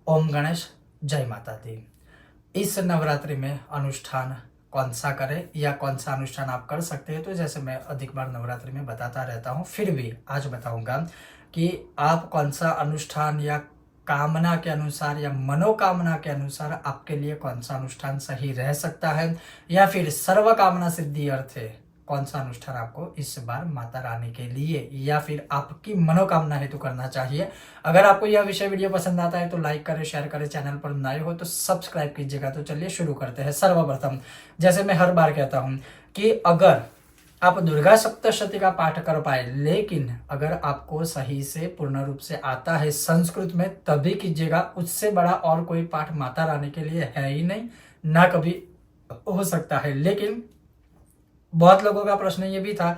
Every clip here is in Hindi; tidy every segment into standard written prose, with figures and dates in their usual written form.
ओम गणेश, जय माता दी। इस नवरात्रि में अनुष्ठान कौन सा करें या कौन सा अनुष्ठान आप कर सकते हैं, तो जैसे मैं अधिक बार नवरात्रि में बताता रहता हूँ, फिर भी आज बताऊंगा कि आप कौन सा अनुष्ठान या कामना के अनुसार या मनोकामना के अनुसार आपके लिए कौन सा अनुष्ठान सही रह सकता है, या फिर सर्व कामना सिद्धि अर्थ है कौन सा अनुष्ठान आपको इस बार माता रानी के लिए या फिर आपकी मनोकामना हेतु करना चाहिए। अगर आपको यह विषय वीडियो पसंद आता है तो लाइक करें, शेयर करें, चैनल पर नए हो तो सब्सक्राइब कीजिएगा। तो चलिए शुरू करते हैं। सर्वप्रथम, जैसे मैं हर बार कहता हूं कि अगर आप दुर्गा सप्तशती का पाठ कर पाए, लेकिन अगर आपको सही से पूर्ण रूप से आता है संस्कृत में, तभी कीजिएगा। उससे बड़ा और कोई पाठ माता रानी के लिए है ही नहीं, ना कभी हो सकता है। लेकिन बहुत लोगों का प्रश्न ये भी था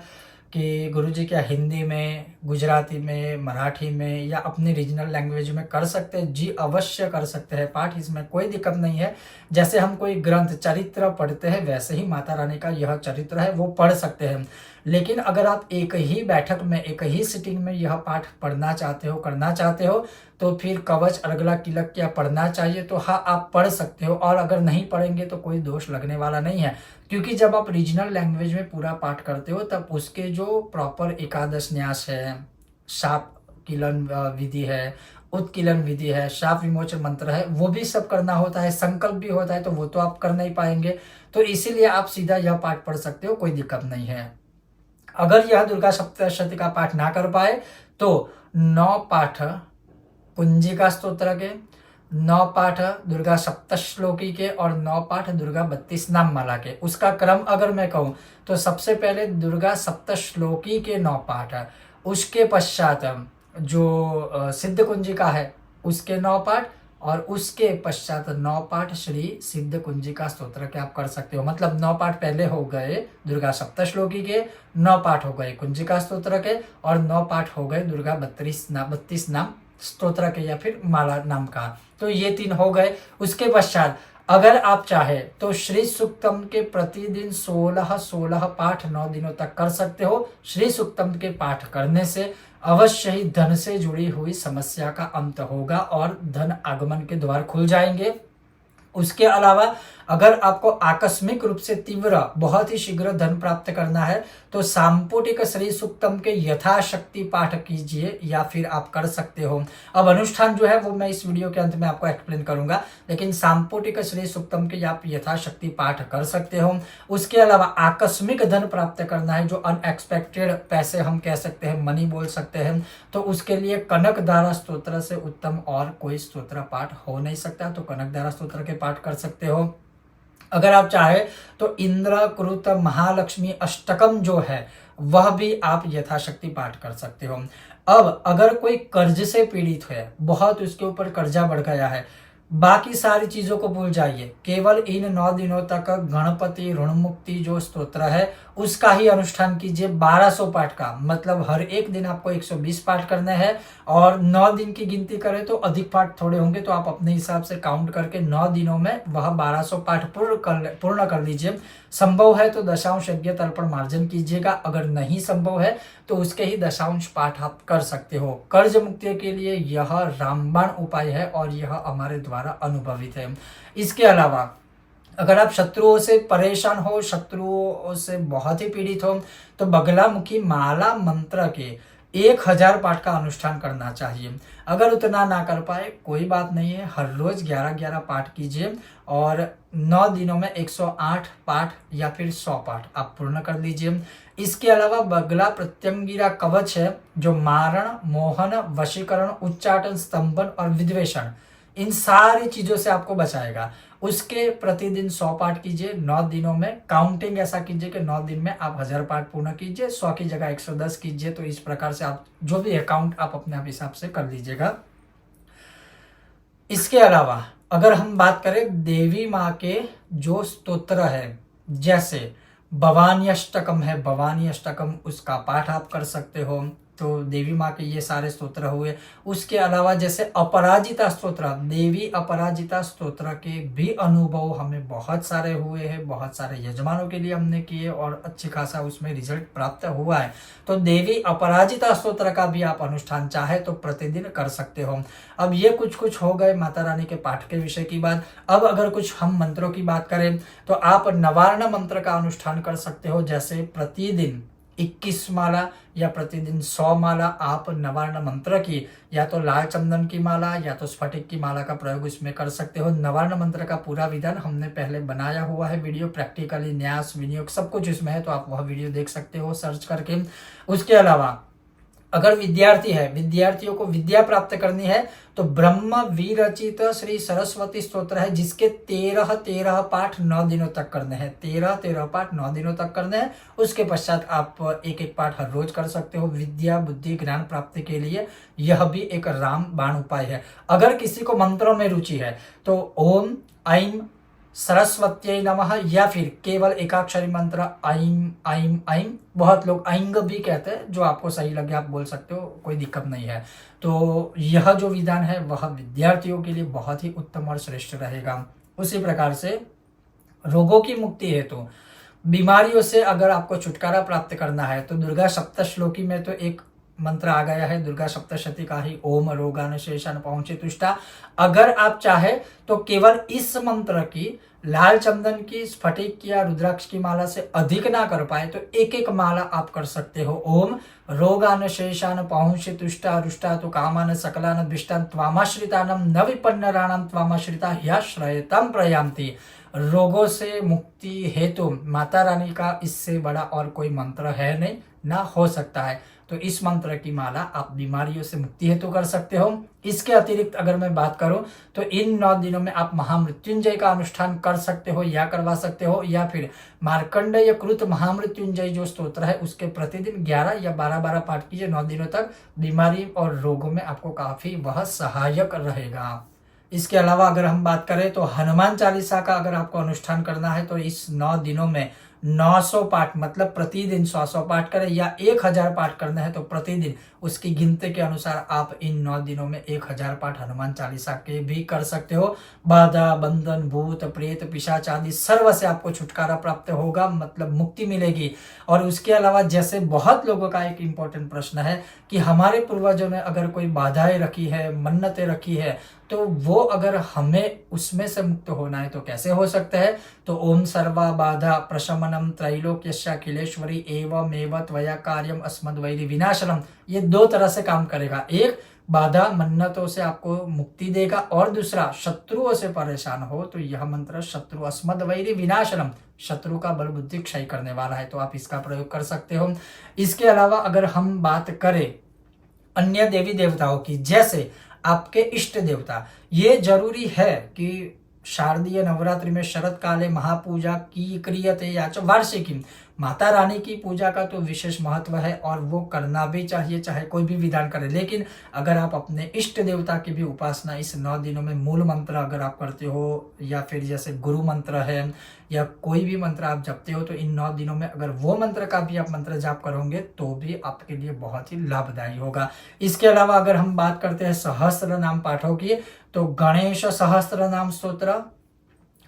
कि गुरुजी क्या हिंदी में, गुजराती में, मराठी में या अपनी रीजनल लैंग्वेज में कर सकते हैं? जी अवश्य कर सकते हैं पाठ, इसमें कोई दिक्कत नहीं है। जैसे हम कोई ग्रंथ चरित्र पढ़ते हैं, वैसे ही माता रानी का यह चरित्र है वो पढ़ सकते हैं। लेकिन अगर आप एक ही बैठक में, एक ही सिटिंग में यह पाठ पढ़ना चाहते हो, करना चाहते हो, तो फिर कवच, अर्गला, किलक क्या पढ़ना चाहिए? तो हाँ, आप पढ़ सकते हो। और अगर नहीं पढ़ेंगे तो कोई दोष लगने वाला नहीं है, क्योंकि जब आप रीजनल लैंग्वेज में पूरा पाठ करते हो तब उसके जो प्रॉपर एकादश न्यास है, शाप किलन विधि है, उत्किलन विधि है, शाप विमोचन मंत्र है, वो भी सब करना होता है, संकल्प भी होता है, तो वो तो आप कर नहीं पाएंगे। तो इसीलिए आप सीधा यह पाठ पढ़ सकते हो, कोई दिक्कत नहीं है। अगर यह दुर्गा सप्तशती का पाठ ना कर पाए तो 9 पाठ कुंजिका स्तोत्र के, 9 पाठ दुर्गा सप्तश्लोकी के और 9 पाठ दुर्गा 32 नाम माला के। उसका क्रम अगर मैं कहूँ तो सबसे पहले दुर्गा सप्तश्लोकी के 9 पाठ, उसके पश्चात जो सिद्ध कुंजिका है उसके 9 पाठ, और उसके पश्चात 9 पाठ श्री सिद्ध कुंजिका स्तोत्र के आप कर सकते हो। मतलब 9 पाठ पहले हो गए दुर्गा सप्तश्लोकी के, 9 पाठ हो गए कुंजिका स्तोत्र के, और 9 पाठ हो गए दुर्गा 32 नाम स्तोत्र के या फिर माला नाम का। तो ये 3 हो गए। उसके पश्चात अगर आप चाहे तो श्री सूक्तम के प्रतिदिन 16 पाठ 9 दिनों तक कर सकते हो। श्री सूक्तम के पाठ करने से अवश्य ही धन से जुड़ी हुई समस्या का अंत होगा और धन आगमन के द्वार खुल जाएंगे। उसके अलावा अगर आपको आकस्मिक रूप से तीव्र, बहुत ही शीघ्र धन प्राप्त करना है तो सांपुटिक श्री सूक्तम के यथाशक्ति पाठ कीजिए, या फिर आप कर सकते हो। अब अनुष्ठान जो है वो मैं इस वीडियो के अंत में आपको एक्सप्लेन करूंगा, लेकिन सांपुटिक श्री सूक्तम के आप यथाशक्ति पाठ कर सकते हो। उसके अलावा आकस्मिक धन प्राप्त करना है, जो अनएक्सपेक्टेड पैसे हम कह सकते हैं, मनी बोल सकते हैं, तो उसके लिए कनक धारा स्तोत्र से उत्तम और कोई स्तोत्र पाठ हो नहीं सकता। तो कनक धारा स्तोत्र के पाठ कर सकते हो। अगर आप चाहे तो इंद्र कृत महालक्ष्मी अष्टकम जो है वह भी आप यथाशक्ति पाठ कर सकते हो। अब अगर कोई कर्ज से पीड़ित है, बहुत उसके ऊपर कर्जा बढ़ गया है, बाकी सारी चीजों को भूल जाइए, केवल इन 9 दिनों तक गणपति ऋण मुक्ति जो स्तोत्र है उसका ही अनुष्ठान कीजिए। 1200 पाठ का मतलब हर एक दिन आपको 120 पाठ करने हैं, और 9 दिन की गिनती करें तो अधिक पाठ थोड़े होंगे, तो आप अपने हिसाब से काउंट करके 9 दिनों में वह 1200 पाठ पूर्ण कर लीजिए। संभव है तो दशांश यज्ञ तर्पण मार्जन कीजिएगा, अगर नहीं संभव है तो उसके ही दशांश पाठ आप कर सकते हो। कर्ज मुक्ति के लिए यह रामबाण उपाय है और यह हमारे द्वारा अनुभवित है। इसके अलावा अगर आप शत्रुओं से परेशान हो, शत्रुओं से बहुत ही पीड़ित हो, तो बगलामुखी माला मंत्र के 1000 पाठ का अनुष्ठान करना चाहिए। अगर उतना ना कर पाए कोई बात नहीं है, हर रोज 11-11 पाठ कीजिए और 9 दिनों में 108 पाठ या फिर 100 पाठ आप पूर्ण कर लीजिए। इसके अलावा बगला प्रत्यंगिरा कवच है, जो मारण, मोहन, वशीकरण, उच्चाटन, स्तंभन और विद्वेषण, इन सारी चीजों से आपको बचाएगा। उसके प्रतिदिन 100 पाठ कीजिए। 9 दिनों में काउंटिंग ऐसा कीजिए कि 9 दिन में आप 1000 पाठ पूर्ण कीजिए, 100 की जगह 110 कीजिए। तो इस प्रकार से आप जो भी है काउंट आप अपने आप हिसाब से कर लीजिएगा। इसके अलावा अगर हम बात करें देवी माँ के जो स्तोत्र है, जैसे भवानी अष्टकम है, भवानी अष्टकम उसका पाठ आप कर सकते हो। तो देवी माँ के ये सारे स्तोत्र हुए। उसके अलावा जैसे अपराजिता स्तोत्र, देवी अपराजिता स्तोत्र के भी अनुभव हमें बहुत सारे हुए हैं, बहुत सारे यजमानों के लिए हमने किए और अच्छी खासा उसमें रिजल्ट प्राप्त हुआ है। तो देवी अपराजिता स्तोत्र का भी आप अनुष्ठान चाहे तो प्रतिदिन कर सकते हो। अब ये कुछ हो गए माता रानी के पाठ के विषय की बात। अब अगर कुछ हम मंत्रों की बात करें तो आप नवार्ण मंत्र का अनुष्ठान कर सकते हो। जैसे प्रतिदिन 21 माला या प्रतिदिन 100 माला आप नवार्ण मंत्र की, या तो लाल चंदन की माला या तो स्फटिक की माला का प्रयोग इसमें कर सकते हो। नवार्ण मंत्र का पूरा विधान हमने पहले बनाया हुआ है वीडियो, प्रैक्टिकली न्यास विनियोग सब कुछ इसमें है, तो आप वह वीडियो देख सकते हो सर्च करके। उसके अलावा अगर विद्यार्थी है, विद्यार्थियों को विद्या प्राप्त करनी है तो ब्रह्म विरचित श्री सरस्वती स्तोत्र है, जिसके 13 पाठ 9 दिनों तक करने हैं। 13 पाठ 9 दिनों तक करने हैं। उसके पश्चात आप एक पाठ हर रोज कर सकते हो। विद्या बुद्धि ज्ञान प्राप्ति के लिए यह भी एक रामबाण उपाय है। अगर किसी को मंत्रों में रुचि है तो ओम ऐं सरस्वत्यै नमः या फिर केवल एकाक्षरी मंत्र ऐं ऐं ऐं, बहुत लोग ऐंग भी कहते हैं, जो आपको सही लगे आप बोल सकते हो, कोई दिक्कत नहीं है। तो यह जो विधान है वह विद्यार्थियों के लिए बहुत ही उत्तम और श्रेष्ठ रहेगा। उसी प्रकार से रोगों की मुक्ति हेतु, बीमारियों से अगर आपको छुटकारा प्राप्त करना है तो दुर्गा सप्तश्लोकी में तो एक मंत्र आ गया है, दुर्गा सप्तशती का ही, ओम रोगान शेषान पहुंचे तुष्टा। अगर आप चाहे तो केवल इस मंत्र की लाल चंदन की, स्फटिक की या रुद्राक्ष की माला से अधिक ना कर पाए तो एक माला आप कर सकते हो। ओम रोगान शेषान पहुंचे तुष्टा रुष्टा तो कामान सकलान द्विष्टान त्वामाश्रितानम न विपन्नराणाम त्वामाश्रिता ह्याश्रयताम प्रयान्ति। रोगों से मुक्ति हेतु माता रानी का इससे बड़ा और कोई मंत्र है नहीं, ना हो सकता है। तो इस मंत्र की माला आप बीमारियों से मुक्ति हेतु कर सकते हो। इसके अतिरिक्त अगर मैं बात करूं तो इन 9 दिनों में आप महामृत्युंजय का अनुष्ठान कर सकते हो या करवा सकते हो, या फिर मार्कंडेय कृत महामृत्युंजय जो स्तोत्र है उसके प्रतिदिन 11 या 12 पाठ कीजिए 9 दिनों तक। बीमारी और रोगों में आपको काफी वह सहायक रहेगा। इसके अलावा अगर हम बात करें तो हनुमान चालीसा का अगर आपको अनुष्ठान करना है तो इस 9 दिनों में 900 पाठ, मतलब प्रतिदिन 100 पाठ करें, या 1000 पाठ करना है तो प्रतिदिन उसकी गिनती के अनुसार आप इन 9 दिनों में 1000 पाठ हनुमान चालीसा के भी कर सकते हो। बाधा बंधन भूत प्रेत पिशाच आदि सर्व से आपको छुटकारा प्राप्त होगा, मतलब मुक्ति मिलेगी। और उसके अलावा जैसे बहुत लोगों का एक इंपॉर्टेंट प्रश्न है कि हमारे पूर्वजों ने अगर कोई बाधाएं रखी है, मन्नतें रखी है, तो वो अगर हमें उसमें से मुक्त होना है तो कैसे हो सकता है। तो ओम सर्वा बाधा प्रशमनम त्रैलोक्यस्या अखिलेश्वरी एवमेव त्वया कार्यम अस्मद् वैरि विनाशनम, ये 2 तरह से काम करेगा। एक, बाधा मन्नतों से आपको मुक्ति देगा, और दूसरा, शत्रुओं से परेशान हो तो यह मंत्र शत्रु अस्मद् वैरि विनाशनम, शत्रु का बल बुद्धि क्षय करने वाला है, तो आप इसका प्रयोग कर सकते हो। इसके अलावा अगर हम बात करें अन्य देवी देवताओं की, जैसे आपके इष्ट देवता, ये जरूरी है कि शारदीय नवरात्रि में शरद काले महापूजा की क्रियते या वार्षिकी, माता रानी की पूजा का तो विशेष महत्व है और वो करना भी चाहिए, चाहे कोई भी विधान करे। लेकिन अगर आप अपने इष्ट देवता की भी उपासना इस 9 दिनों में मूल मंत्र अगर आप करते हो, या फिर जैसे गुरु मंत्र है या कोई भी मंत्र आप जपते हो, तो इन 9 दिनों में अगर वो मंत्र का भी आप मंत्र जाप करोगे तो भी आपके लिए बहुत ही लाभदायी होगा। इसके अलावा अगर हम बात करते हैं सहस्त्र नाम पाठों की, तो गणेश सहस्त्र नाम स्तोत्र,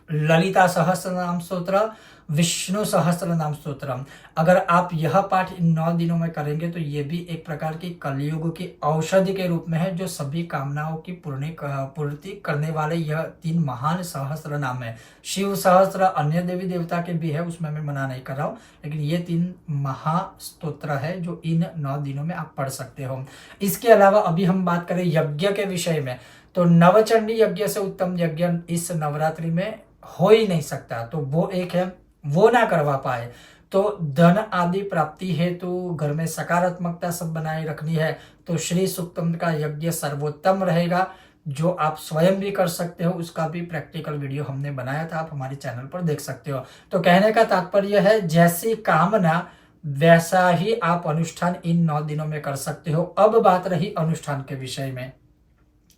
ललिता सहस्त्र नाम स्तोत्र, विष्णु सहस्त्र नाम स्तोत्र, अगर आप यह पाठ इन 9 दिनों में करेंगे तो ये भी एक प्रकार की कलयुग की औषधि के रूप में है, जो सभी कामनाओं की पूर्ति करने वाले यह 3 महान सहस्त्र नाम है। शिव सहस्त्र अन्य देवी देवता के भी है, उसमें मैं मना नहीं कर रहा हूँ, लेकिन ये 3 महास्तोत्र है जो इन 9 दिनों में आप पढ़ सकते हो। इसके अलावा अभी हम बात करें यज्ञ के विषय में, तो नवचंडी यज्ञ से उत्तम यज्ञ इस नवरात्रि में हो ही नहीं सकता। तो वो एक है, वो ना करवा पाए तो धन आदि प्राप्ति हेतु घर में सकारात्मकता सब बनाए रखनी है तो श्री सूक्तम का यज्ञ सर्वोत्तम रहेगा, जो आप स्वयं भी कर सकते हो। उसका भी प्रैक्टिकल वीडियो हमने बनाया था, आप हमारे चैनल पर देख सकते हो। तो कहने का तात्पर्य है, जैसी कामना वैसा ही आप अनुष्ठान इन 9 दिनों में कर सकते हो। अब बात रही अनुष्ठान के विषय में,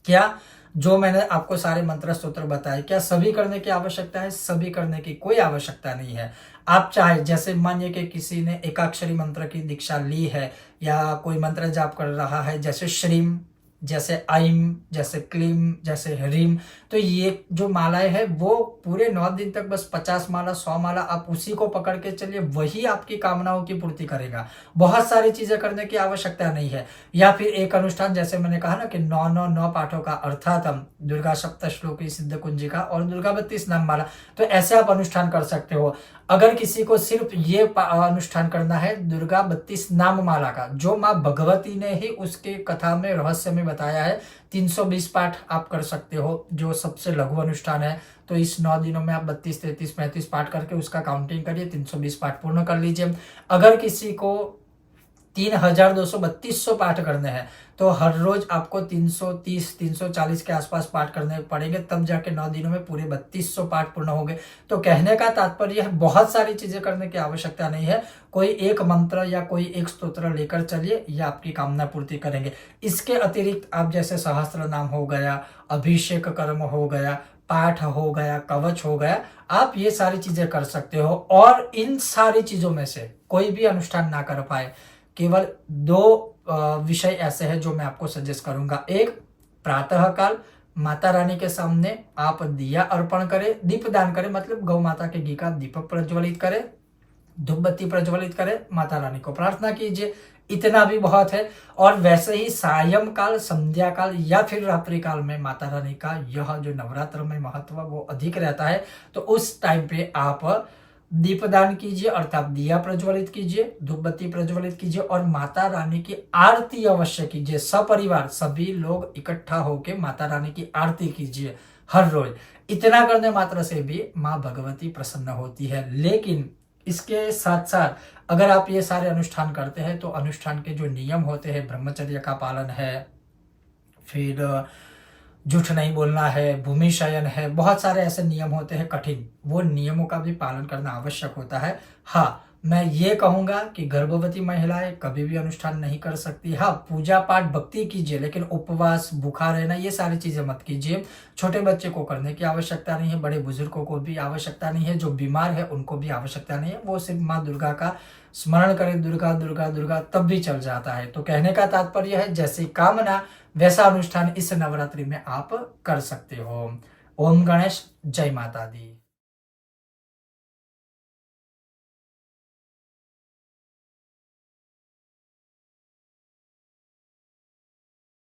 क्या जो मैंने आपको सारे मंत्र स्तोत्र बताए, क्या सभी करने की आवश्यकता है? सभी करने की कोई आवश्यकता नहीं है। आप चाहे, जैसे मानिए कि किसी ने एकाक्षरी मंत्र की दीक्षा ली है या कोई मंत्र जाप कर रहा है, जैसे श्रीम, जैसे आइम, जैसे क्लीम, जैसे ह्रीम, तो ये जो मालाएं हैं वो पूरे 9 दिन तक बस 50 माला 100 माला आप उसी को पकड़ के चलिए, वही आपकी कामनाओं की पूर्ति करेगा। बहुत सारी चीजें करने की आवश्यकता नहीं है। या फिर एक अनुष्ठान, जैसे मैंने कहा ना कि 9 पाठों का, अर्थात हम दुर्गा सप्तश्लोकी सिद्ध कुंजिका और दुर्गा 32 नाम माला, तो ऐसे आप अनुष्ठान कर सकते हो। अगर किसी को सिर्फ ये अनुष्ठान करना है दुर्गा 32 नाम माला का, जो माँ भगवती ने ही उसके कथा में रहस्य में बताया है, 320 पाठ आप कर सकते हो, जो सबसे लघु अनुष्ठान है। तो इस 9 दिनों में आप 32, 33, 35 पाठ करके उसका काउंटिंग करिए, 320 पाठ पूर्ण कर लीजिए। अगर किसी को 3232 पाठ करने हैं तो हर रोज आपको 330 340 के आसपास पाठ करने पड़ेंगे, तब जाके 9 दिनों में पूरे 3200 पाठ पूर्ण होंगे। तो कहने का तात्पर्य है, बहुत सारी चीजें करने की आवश्यकता नहीं है। कोई एक मंत्र या कोई एक स्तोत्र लेकर चलिए, यह आपकी कामना पूर्ति करेंगे। इसके अतिरिक्त आप जैसे सहस्त्र नाम हो गया, अभिषेक कर्म हो गया, पाठ हो गया, कवच हो गया, आप ये सारी चीजें कर सकते हो। और इन सारी चीजों में से कोई भी अनुष्ठान ना कर पाए, केवल 2 विषय ऐसे हैं जो मैं आपको सजेस्ट करूंगा। एक, प्रातः काल माता रानी के सामने आप दिया अर्पण करें, दीपदान करें, मतलब गौ माता के घी का दीपक प्रज्वलित करें, धूप बत्ती प्रज्वलित करें, माता रानी को प्रार्थना कीजिए, इतना भी बहुत है। और वैसे ही सायं काल, संध्या काल या फिर रात्रि काल में माता रानी का यह जो नवरात्र में महत्व वो अधिक रहता है, तो उस टाइम पे आप दीपदान कीजिए, अर्थात दिया प्रज्वलित कीजिए, धूप बत्ती प्रज्वलित कीजिए और माता रानी की आरती अवश्य कीजिए। सपरिवार सभी लोग इकट्ठा होकर माता रानी की आरती कीजिए हर रोज। इतना करने मात्र से भी माँ भगवती प्रसन्न होती है। लेकिन इसके साथ साथ अगर आप ये सारे अनुष्ठान करते हैं तो अनुष्ठान के जो नियम होते हैं, ब्रह्मचर्य का पालन है, फिर झूठ नहीं बोलना है, भूमि शयन है, बहुत सारे ऐसे नियम होते हैं कठिन, वो नियमों का भी पालन करना आवश्यक होता है। हाँ, मैं ये कहूंगा कि गर्भवती महिलाएं कभी भी अनुष्ठान नहीं कर सकती। हाँ, पूजा पाठ भक्ति कीजिए, लेकिन उपवास, भूखा रहना, ये सारी चीजें मत कीजिए। छोटे बच्चे को करने की आवश्यकता नहीं है, बड़े बुजुर्गों को भी आवश्यकता नहीं है, जो बीमार है उनको भी आवश्यकता नहीं है। वो सिर्फ माँ दुर्गा का स्मरण करें, दुर्गा दुर्गा दुर्गा, तब भी चल जाता है। तो कहने का तात्पर्य है, जैसी कामना वैसा अनुष्ठान इस नवरात्रि में आप कर सकते हो। ओम गणेश, जय माता दी।